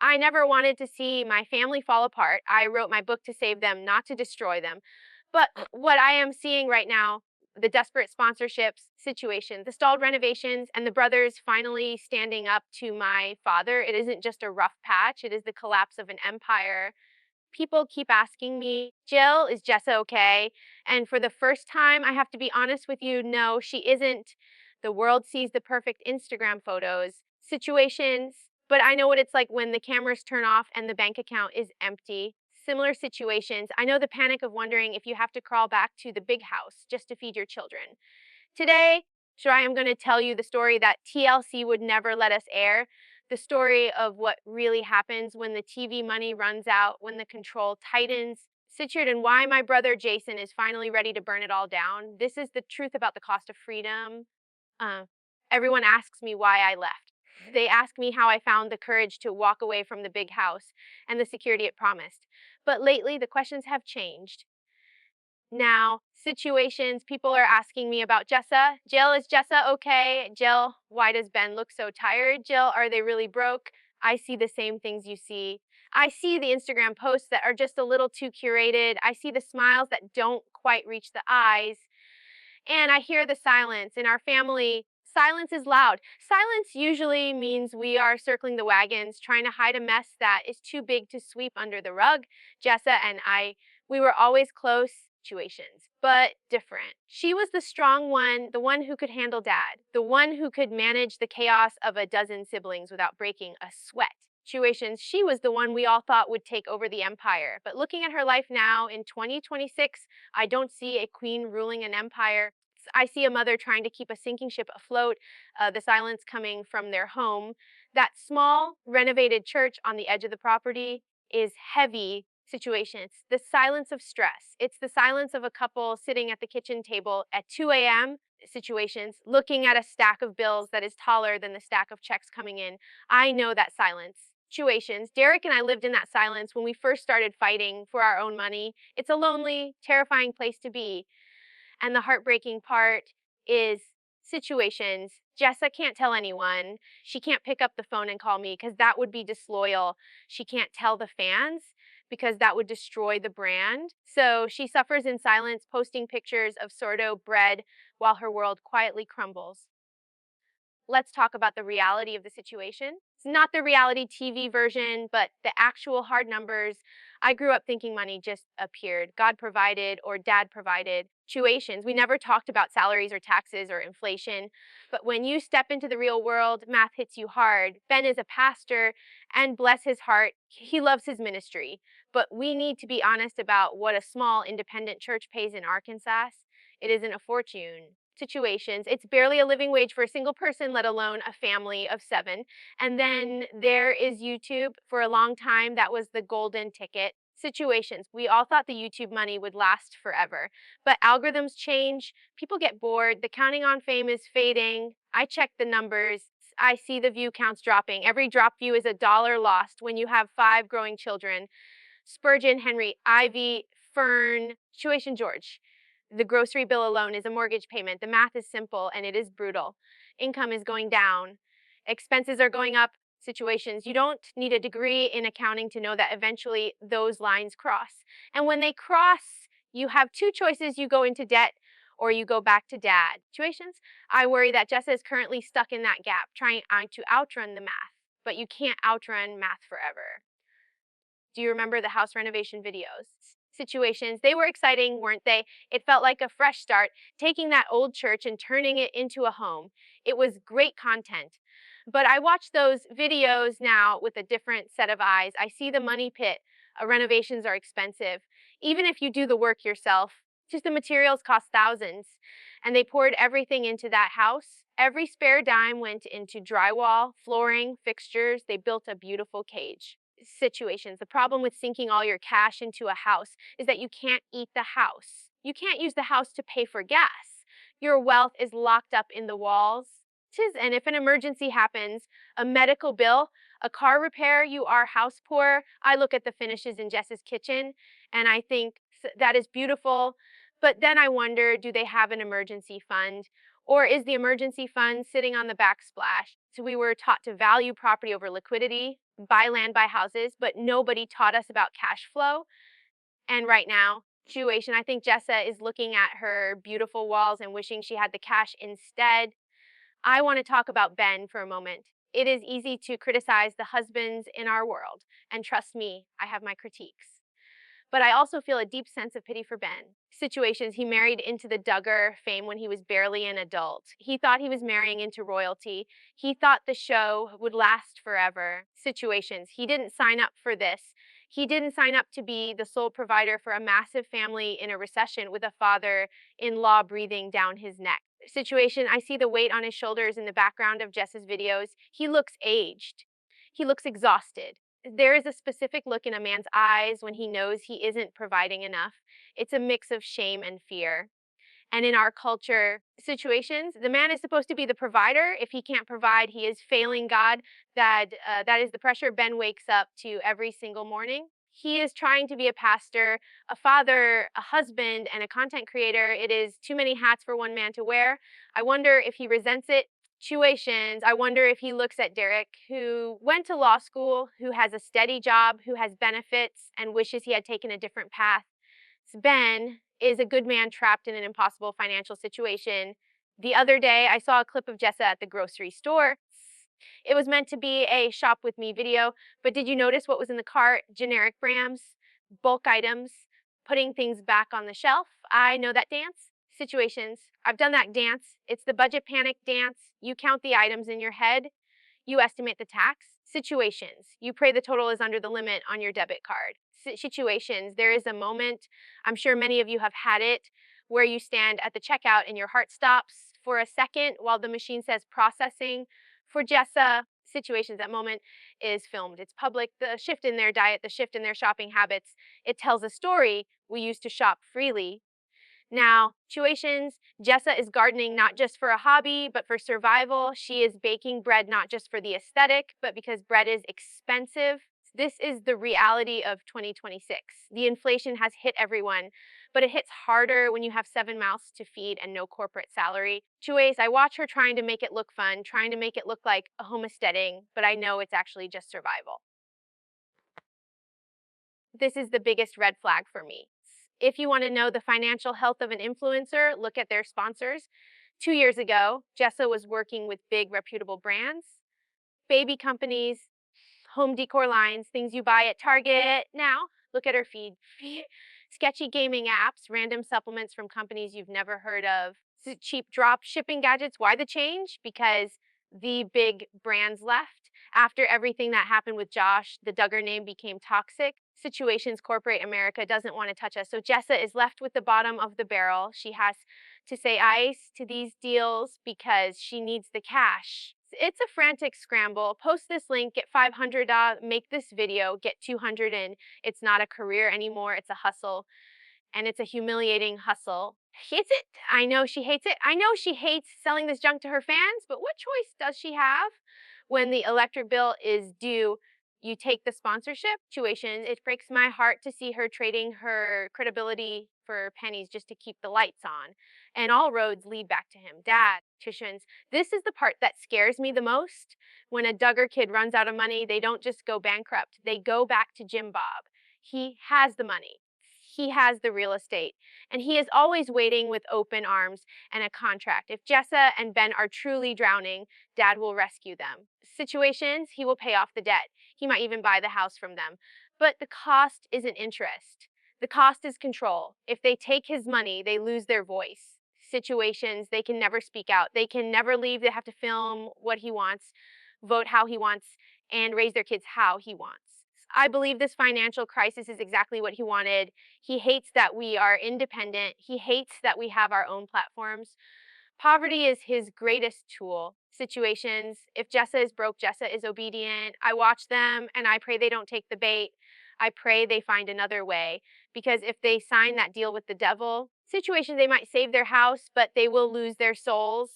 I never wanted to see my family fall apart. I wrote my book to save them, not to destroy them. But what I am seeing right now, the desperate sponsorships situation, the stalled renovations, and the brothers finally standing up to my father, it isn't just a rough patch, it is the collapse of an empire. People keep asking me, Jill, is Jessa okay? And for the first time, I have to be honest with you, no, she isn't. The world sees the perfect Instagram photos, situations, but I know what it's like when the cameras turn off and the bank account is empty. Similar situations. I know the panic of wondering if you have to crawl back to the big house just to feed your children. Today, I am going to tell you the story that TLC would never let us air, the story of what really happens when the TV money runs out, when the control tightens, situate and why my brother Jason is finally ready to burn it all down. This is the truth about the cost of freedom. Uh, Everyone asks me why I left. They ask me how I found the courage to walk away from the big house and the security it promised. But lately, the questions have changed. Now, situations, people are asking me about Jessa. Jill, is Jessa okay? Jill, why does Ben look so tired? Jill, are they really broke? I see the same things you see. I see the Instagram posts that are just a little too curated. I see the smiles that don't quite reach the eyes. And I hear the silence. In our family, silence is loud. Silence usually means we are circling the wagons, trying to hide a mess that is too big to sweep under the rug. Jessa and I, we were always close situations, but different. She was the strong one, the one who could handle dad, the one who could manage the chaos of a dozen siblings without breaking a sweat. Situations, she was the one we all thought would take over the empire. But looking at her life now in 2026, I don't see a queen ruling an empire. I see a mother trying to keep a sinking ship afloat, the silence coming from their home. That small, renovated church on the edge of the property is heavy situation. It's the silence of stress. It's the silence of a couple sitting at the kitchen table at 2 a.m. situations, looking at a stack of bills that is taller than the stack of checks coming in. I know that silence. Situations. Derek and I lived in that silence when we first started fighting for our own money. It's a lonely, terrifying place to be. And the heartbreaking part is situations. Jessa can't tell anyone. She can't pick up the phone and call me because that would be disloyal. She can't tell the fans because that would destroy the brand. So she suffers in silence, posting pictures of sourdough bread while her world quietly crumbles. Let's talk about the reality of the situation. It's not the reality TV version, but the actual hard numbers. I grew up thinking money just appeared. God provided or dad provided. Situations. We never talked about salaries or taxes or inflation. But when you step into the real world, math hits you hard. Ben is a pastor, and bless his heart, he loves his ministry. But we need to be honest about what a small independent church pays in Arkansas. It isn't a fortune. Situations. It's barely a living wage for a single person, let alone a family of 7. And then there is YouTube. For a long time, that was the golden ticket. Situations. We all thought the YouTube money would last forever. But algorithms change. People get bored. The counting on fame is fading. I check the numbers. I see the view counts dropping. Every drop view is $1 lost when you have 5 growing children. Spurgeon, Henry, Ivy, Fern, Situation George. The grocery bill alone is a mortgage payment. The math is simple and it is brutal. Income is going down. Expenses are going up. Situations. You don't need a degree in accounting to know that eventually those lines cross. And when they cross, you have 2 choices. You go into debt or you go back to dad. Situations. I worry that Jessa is currently stuck in that gap, trying to outrun the math. But you can't outrun math forever. Do you remember the house renovation videos? Situations. They were exciting, weren't they? It felt like a fresh start, taking that old church and turning it into a home. It was great content. But I watch those videos now with a different set of eyes. I see the money pit. Renovations are expensive. Even if you do the work yourself, just the materials cost thousands. And they poured everything into that house. Every spare dime went into drywall, flooring, fixtures. They built a beautiful cage. Situations. The problem with sinking all your cash into a house is that you can't eat the house. You can't use the house to pay for gas. Your wealth is locked up in the walls. And if an emergency happens, a medical bill, a car repair, you are house poor. I look at the finishes in Jess's kitchen and I think that is beautiful. But then I wonder, do they have an emergency fund? Or is the emergency fund sitting on the backsplash? So we were taught to value property over liquidity, buy land, buy houses, but nobody taught us about cash flow. And right now, situation, I think Jessa is looking at her beautiful walls and wishing she had the cash instead. I want to talk about Ben for a moment. It is easy to criticize the husbands in our world, and trust me, I have my critiques. But I also feel a deep sense of pity for Ben. Situations, he married into the Duggar fame when he was barely an adult. He thought he was marrying into royalty. He thought the show would last forever. Situations, he didn't sign up for this. He didn't sign up to be the sole provider for a massive family in a recession with a father-in-law breathing down his neck. Situation, I see the weight on his shoulders in the background of Jess's videos. He looks aged. He looks exhausted. There is a specific look in a man's eyes when he knows he isn't providing enough. It's a mix of shame and fear. And in our culture situations, the man is supposed to be the provider. If he can't provide, he is failing God. That is the pressure Ben wakes up to every single morning. He is trying to be a pastor, a father, a husband, and a content creator. It is too many hats for one man to wear. I wonder if he resents it. Situations, I wonder if he looks at Derek, who went to law school, who has a steady job, who has benefits, and wishes he had taken a different path. Ben is a good man trapped in an impossible financial situation. The other day, I saw a clip of Jessa at the grocery store. It was meant to be a shop with me video, but did you notice what was in the cart? Generic brands, bulk items, putting things back on the shelf. I know that dance. Situations. I've done that dance. It's the budget panic dance. You count the items in your head. You estimate the tax. Situations. You pray the total is under the limit on your debit card. Situations. There is a moment, I'm sure many of you have had it, where you stand at the checkout and your heart stops for a second while the machine says processing. For Jessa, situations, that moment is filmed. It's public. The shift in their diet, the shift in their shopping habits, it tells a story. We used to shop freely. Now, situations, Jessa is gardening not just for a hobby, but for survival. She is baking bread not just for the aesthetic, but because bread is expensive. This is the reality of 2026. The inflation has hit everyone, but it hits harder when you have 7 mouths to feed and no corporate salary. Chuace, I watch her trying to make it look fun, trying to make it look like a homesteading, but I know it's actually just survival. This is the biggest red flag for me. If you want to know the financial health of an influencer, look at their sponsors. 2 years ago, Jessa was working with big reputable brands, baby companies, home decor lines, things you buy at Target. Now, look at her feed. Sketchy gaming apps, random supplements from companies you've never heard of, cheap drop shipping gadgets. Why the change? Because the big brands left. After everything that happened with Josh, the Duggar name became toxic. Situations, corporate America doesn't want to touch us. So Jessa is left with the bottom of the barrel. She has to say ice to these deals because she needs the cash. It's a frantic scramble. Post this link, get 500, make this video, get 200 in. It's not a career anymore, it's a hustle. And it's a humiliating hustle. Hates it. I know she hates it. I know she hates selling this junk to her fans, but what choice does she have? When the electric bill is due, you take the sponsorship situation. It breaks my heart to see her trading her credibility for pennies just to keep the lights on. And all roads lead back to him. Dad, tuitions. This is the part that scares me the most. When a Duggar kid runs out of money, they don't just go bankrupt. They go back to Jim Bob. He has the money. He has the real estate. And he is always waiting with open arms and a contract. If Jessa and Ben are truly drowning, Dad will rescue them. Situations, he will pay off the debt. He might even buy the house from them. But the cost isn't interest. The cost is control. If they take his money, they lose their voice. Situations, they can never speak out. They can never leave. They have to film what he wants, vote how he wants, and raise their kids how he wants. I believe this financial crisis is exactly what he wanted. He hates that we are independent. He hates that we have our own platforms. Poverty is his greatest tool. Situations, if Jessa is broke, Jessa is obedient. I watch them and I pray they don't take the bait. I pray they find another way. Because if they sign that deal with the devil, situations, they might save their house, but they will lose their souls.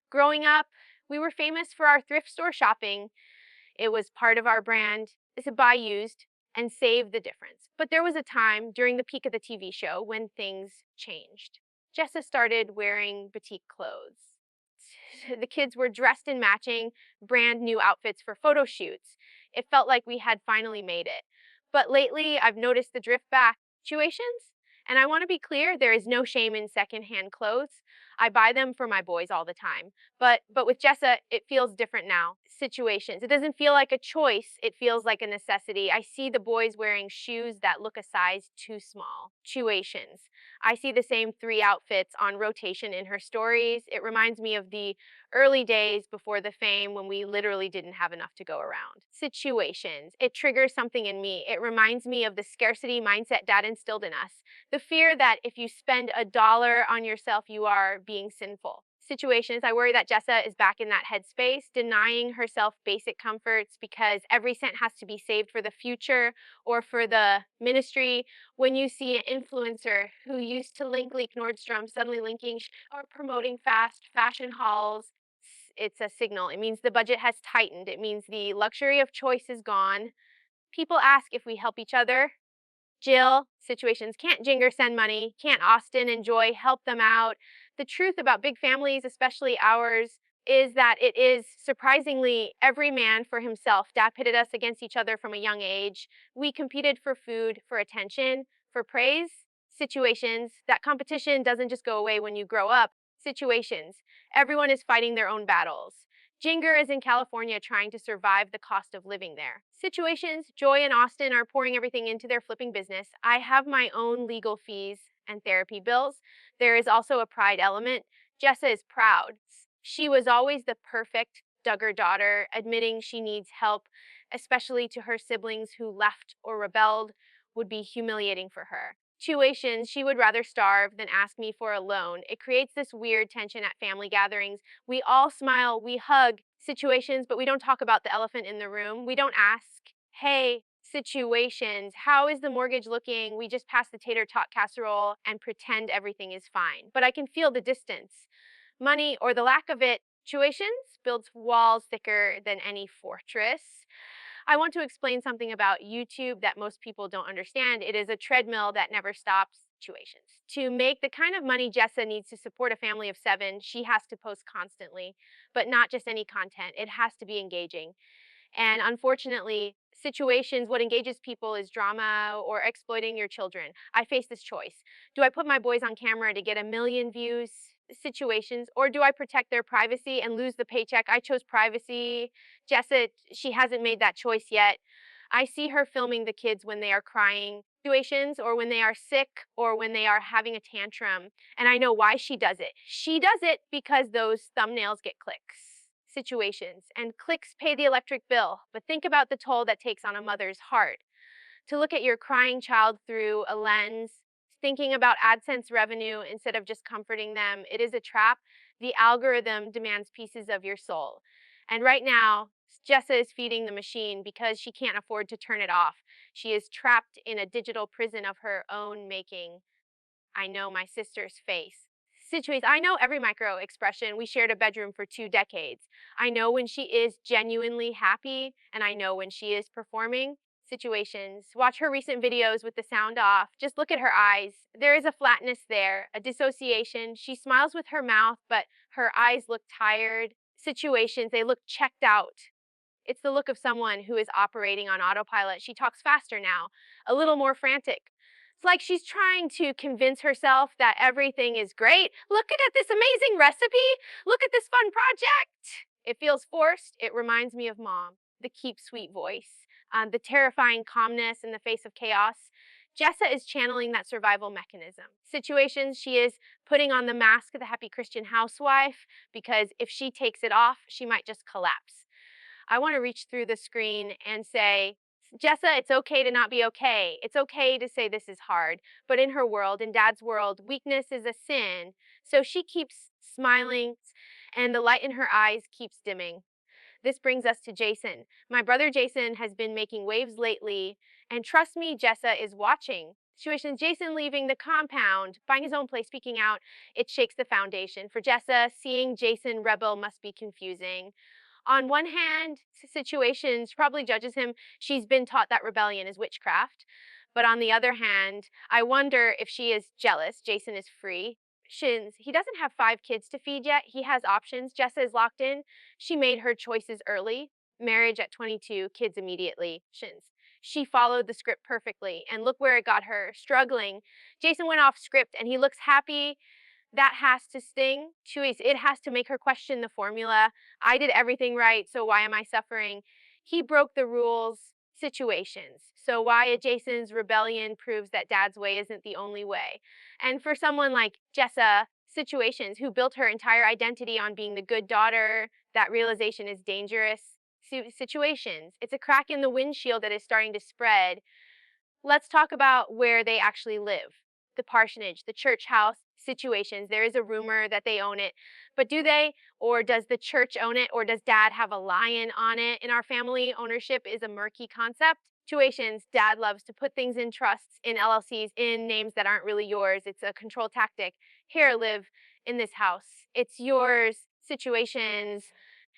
Growing up, we were famous for our thrift store shopping. It was part of our brand to buy used and save the difference. But there was a time during the peak of the TV show when things changed. Jessa started wearing boutique clothes. the kids were dressed in matching brand new outfits for photo shoots. It felt like we had finally made it. But lately, I've noticed the drift back situations. And I want to be clear, there is no shame in secondhand clothes. I buy them for my boys all the time. But with Jessa, it feels different now. Situations. It doesn't feel like a choice, it feels like a necessity. I see the boys wearing shoes that look a size too small. Situations. I see the same 3 outfits on rotation in her stories. It reminds me of the early days before the fame when we literally didn't have enough to go around. Situations. It triggers something in me. It reminds me of the scarcity mindset dad instilled in us. The fear that if you spend $1 on yourself, you are being sinful. Situations, I worry that Jessa is back in that headspace, denying herself basic comforts because every cent has to be saved for the future or for the ministry. When you see an influencer who used to link Nordstrom suddenly linking or promoting fast fashion hauls, it's a signal. It means the budget has tightened. It means the luxury of choice is gone. People ask if we help each other. Jill, situations, can't Jinger send money? Can't Austin and Joy help them out? The truth about big families, especially ours, is that it is surprisingly every man for himself. Dad pitted us against each other from a young age. We competed for food, for attention, for praise. Situations, that competition doesn't just go away when you grow up. Situations, everyone is fighting their own battles. Jinger is in California trying to survive the cost of living there. Situations, Joy and Austin are pouring everything into their flipping business. I have my own legal fees and therapy bills. There is also a pride element. Jessa is proud. She was always the perfect Duggar daughter, admitting she needs help, especially to her siblings who left or rebelled, would be humiliating for her. Situations, she would rather starve than ask me for a loan. It creates this weird tension at family gatherings. We all smile, we hug situations, but we don't talk about the elephant in the room. We don't ask, hey, situations, how is the mortgage looking? We just pass the tater tot casserole and pretend everything is fine. But I can feel the distance. Money, or the lack of it, situations builds walls thicker than any fortress. I want to explain something about YouTube that most people don't understand. It is a treadmill that never stops. Situations. To make the kind of money Jessa needs to support a family of 7, she has to post constantly, but not just any content. It has to be engaging. And unfortunately, situations, what engages people is drama or exploiting your children. I face this choice. Do I put my boys on camera to get 1 million views? Situations, or do I protect their privacy and lose the paycheck? I chose privacy. Jessa, she hasn't made that choice yet. I see her filming the kids when they are crying situations or when they are sick or when they are having a tantrum. And I know why she does it. She does it because those thumbnails get clicks. Situations, and clicks pay the electric bill. But think about the toll that takes on a mother's heart. To look at your crying child through a lens, thinking about AdSense revenue instead of just comforting them, it is a trap. The algorithm demands pieces of your soul. And right now, Jessa is feeding the machine because she can't afford to turn it off. She is trapped in a digital prison of her own making. I know my sister's face. Situations. I know every micro expression. We shared a bedroom for 2 decades. I know when she is genuinely happy, and I know when she is performing. Situations. Watch her recent videos with the sound off. Just look at her eyes. There is a flatness there, a dissociation. She smiles with her mouth, but her eyes look tired. Situations. They look checked out. It's the look of someone who is operating on autopilot. She talks faster now, a little more frantic. It's like she's trying to convince herself that everything is great. Look at this amazing recipe. Look at this fun project. It feels forced. It reminds me of mom, the keep sweet voice, the terrifying calmness in the face of chaos. Jessa is channeling that survival mechanism. Situations, she is putting on the mask of the happy Christian housewife because if she takes it off, she might just collapse. I want to reach through the screen and say, Jessa, it's okay to not be okay. It's okay to say this is hard. But in her world, in Dad's world, weakness is a sin. So she keeps smiling, and the light in her eyes keeps dimming. This brings us to Jason. My brother Jason has been making waves lately, and trust me, Jessa is watching. Situations, Jason leaving the compound, buying his own place, speaking out, it shakes the foundation. For Jessa, seeing Jason rebel must be confusing. On one hand, situations probably judges him. She's been taught that rebellion is witchcraft. But on the other hand, I wonder if she is jealous. Jason is free. Shins, he doesn't have 5 kids to feed yet. He has options. Jessa is locked in. She made her choices early. Marriage at 22, kids immediately. Shins. She followed the script perfectly, and look where it got her. Struggling. Jason went off script, and he looks happy. That has to sting. It has to make her question the formula. I did everything right, so why am I suffering? He broke the rules. Situations. So why Jason's rebellion proves that dad's way isn't the only way. And for someone like Jessa, situations, who built her entire identity on being the good daughter, that realization is dangerous. Situations. It's a crack in the windshield that is starting to spread. Let's talk about where they actually live. The parsonage, the church house, situations. There is a rumor that they own it, but do they? Or does the church own it? Or does dad have a lion on it? In our family, ownership is a murky concept. Situations, dad loves to put things in trusts, in LLCs, in names that aren't really yours. It's a control tactic. Here, live in this house. It's yours. Situations,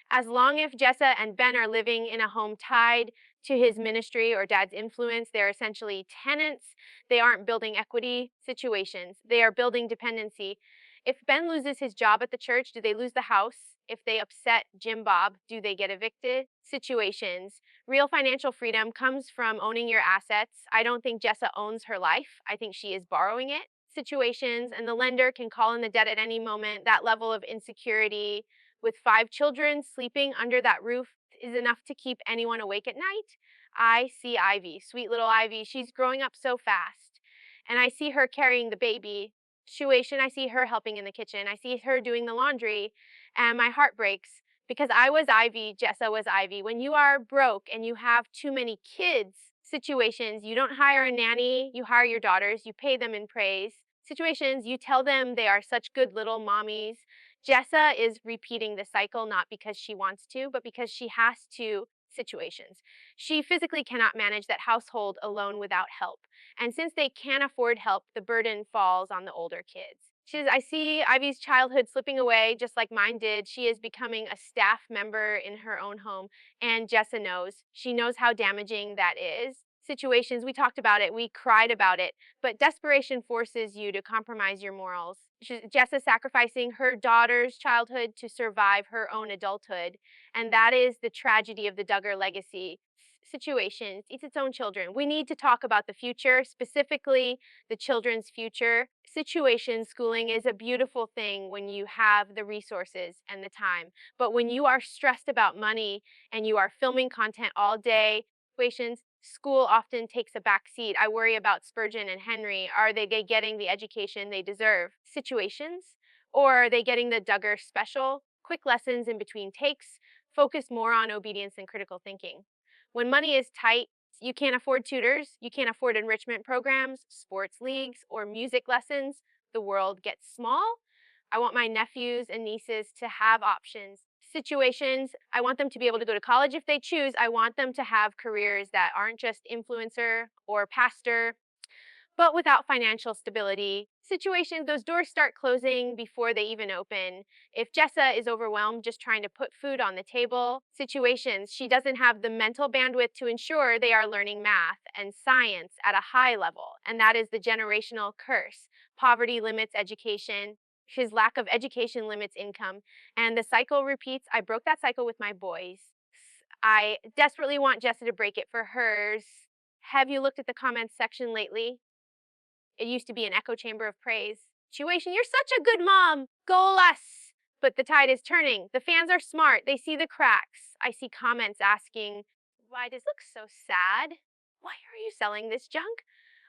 as long as Jessa and Ben are living in a home tied to his ministry or dad's influence, they're essentially tenants. They aren't building equity. Situations. They are building dependency. If Ben loses his job at the church, do they lose the house? If they upset Jim Bob, do they get evicted? Situations. Real financial freedom comes from owning your assets. I don't think Jessa owns her life. I think she is borrowing it. Situations, and the lender can call in the debt at any moment. That level of insecurity with 5 children sleeping under that roof is enough to keep anyone awake at night. I see Ivy, sweet little Ivy. She's growing up so fast. And I see her carrying the baby. Situation, I see her helping in the kitchen. I see her doing the laundry. And my heart breaks because I was Ivy, Jessa was Ivy. When you are broke and you have too many kids, situations, you don't hire a nanny, you hire your daughters, you pay them in praise. Situations, you tell them they are such good little mommies. Jessa is repeating the cycle not because she wants to, but because she has to. Situations. She physically cannot manage that household alone without help. And since they can't afford help, the burden falls on the older kids. I see Ivy's childhood slipping away just like mine did. She is becoming a staff member in her own home, and Jessa knows. She knows how damaging that is. Situations, we talked about it, we cried about it, but desperation forces you to compromise your morals. Jessa sacrificing her daughter's childhood to survive her own adulthood, and that is the tragedy of the Duggar legacy. Situations, eats its own children. We need to talk about the future, specifically the children's future. Situation schooling is a beautiful thing when you have the resources and the time. But when you are stressed about money and you are filming content all day, situations, school often takes a back seat. I worry about Spurgeon and Henry. Are they getting the education they deserve? Situations? Or are they getting the Duggar special? Quick lessons in between takes, focus more on obedience and critical thinking. When money is tight, you can't afford tutors, you can't afford enrichment programs, sports leagues, or music lessons. The world gets small. I want my nephews and nieces to have options. Situations, I want them to be able to go to college if they choose. I want them to have careers that aren't just influencer or pastor, but without financial stability. Situations, those doors start closing before they even open. If Jessa is overwhelmed just trying to put food on the table, situations, she doesn't have the mental bandwidth to ensure they are learning math and science at a high level. And that is the generational curse. Poverty limits education. His lack of education limits income. And the cycle repeats. I broke that cycle with my boys. I desperately want Jessa to break it for hers. Have you looked at the comments section lately? It used to be an echo chamber of praise. Situation, you're such a good mom. Go us. But the tide is turning. The fans are smart. They see the cracks. I see comments asking, why does it look so sad? Why are you selling this junk?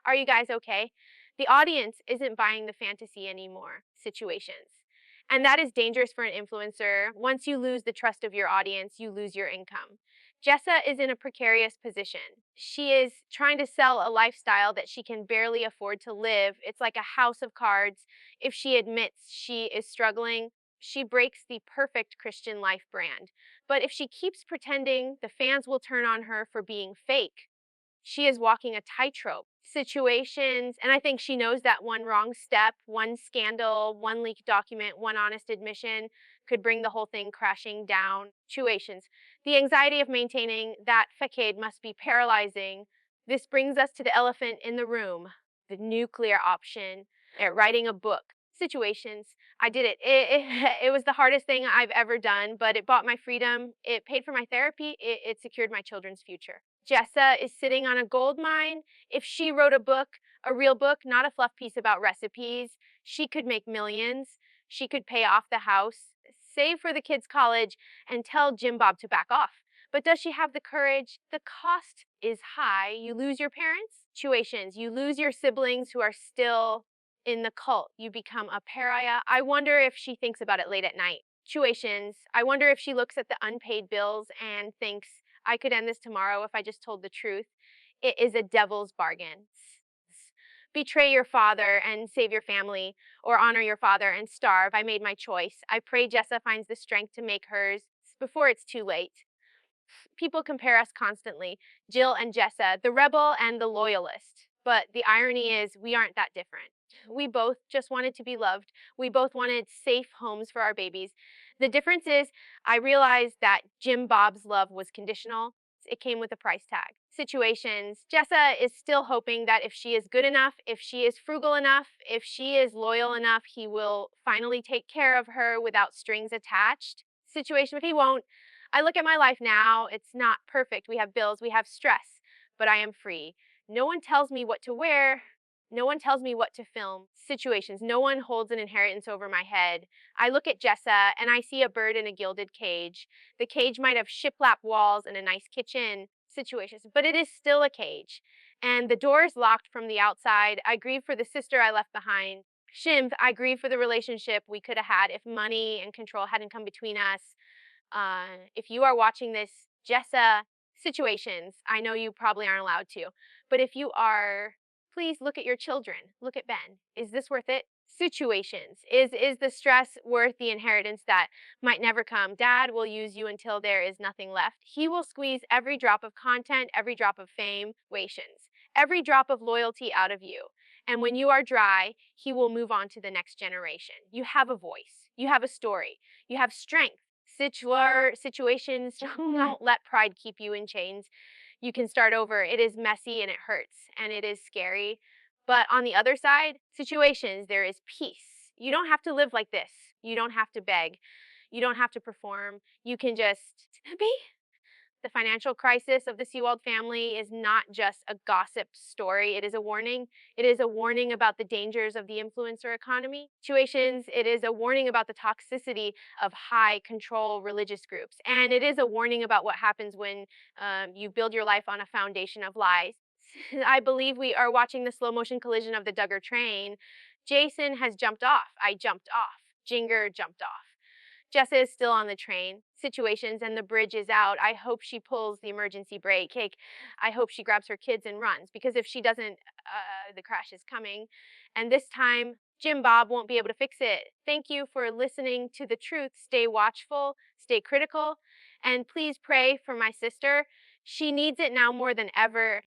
Are you guys okay? The audience isn't buying the fantasy anymore. Situations. And that is dangerous for an influencer. Once you lose the trust of your audience, you lose your income. Jessa is in a precarious position. She is trying to sell a lifestyle that she can barely afford to live. It's like a house of cards. If she admits she is struggling, she breaks the perfect Christian life brand. But if she keeps pretending, the fans will turn on her for being fake. She is walking a tightrope. Situations, and I think she knows that one wrong step, one scandal, one leaked document, one honest admission could bring the whole thing crashing down. Situations. The anxiety of maintaining that facade must be paralyzing. This brings us to the elephant in the room, the nuclear option. Writing a book. Situations. I did it. It was the hardest thing I've ever done, but it bought my freedom. It paid for my therapy. It secured my children's future. Jessa is sitting on a gold mine. If she wrote a book, a real book, not a fluff piece about recipes, she could make millions. She could pay off the house, save for the kids' college, and tell Jim Bob to back off. But does she have the courage? The cost is high. You lose your parents, situations. You lose your siblings who are still in the cult. You become a pariah. I wonder if she thinks about it late at night. Situations. I wonder if she looks at the unpaid bills and thinks, I could end this tomorrow if I just told the truth. It is a devil's bargain. Betray your father and save your family, or honor your father and starve. I made my choice. I pray Jessa finds the strength to make hers before it's too late. People compare us constantly, Jill and Jessa, the rebel and the loyalist. But the irony is, we aren't that different. We both just wanted to be loved. We both wanted safe homes for our babies. The difference is, I realized that Jim Bob's love was conditional. It came with a price tag. Situations. Jessa is still hoping that if she is good enough, if she is frugal enough, if she is loyal enough, he will finally take care of her without strings attached. Situation, but he won't. I look at my life now. It's not perfect. We have bills, we have stress, but I am free. No one tells me what to wear. No one tells me what to film. Situations. No one holds an inheritance over my head. I look at Jessa and I see a bird in a gilded cage. The cage might have shiplap walls and a nice kitchen. Situations, but it is still a cage. And the door is locked from the outside. I grieve for the sister I left behind. Shimp, I grieve for the relationship we could have had if money and control hadn't come between us. If you are watching this, Jessa, situations, I know you probably aren't allowed to, but if you are, please look at your children. Look at Ben. Is this worth it? Situations. Is the stress worth the inheritance that might never come? Dad will use you until there is nothing left. He will squeeze every drop of content, every drop of fame, situations, every drop of loyalty out of you. And when you are dry, he will move on to the next generation. You have a voice. You have a story. You have strength. Situations, don't let pride keep you in chains. You can start over. It is messy and it hurts and it is scary. But on the other side, situations, there is peace. You don't have to live like this. You don't have to beg. You don't have to perform. You can just be. The financial crisis of the Seawald family is not just a gossip story. It is a warning. It is a warning about the dangers of the influencer economy. Situations, it is a warning about the toxicity of high control religious groups. And it is a warning about what happens when you build your life on a foundation of lies. I believe we are watching the slow motion collision of the Duggar train. Jason has jumped off. I jumped off. Jinger jumped off. Jessa is still on the train. Situations, and the bridge is out. I hope she pulls the emergency brake. I hope she grabs her kids and runs, because if she doesn't, the crash is coming. And this time, Jim Bob won't be able to fix it. Thank you for listening to the truth. Stay watchful, stay critical, and please pray for my sister. She needs it now more than ever.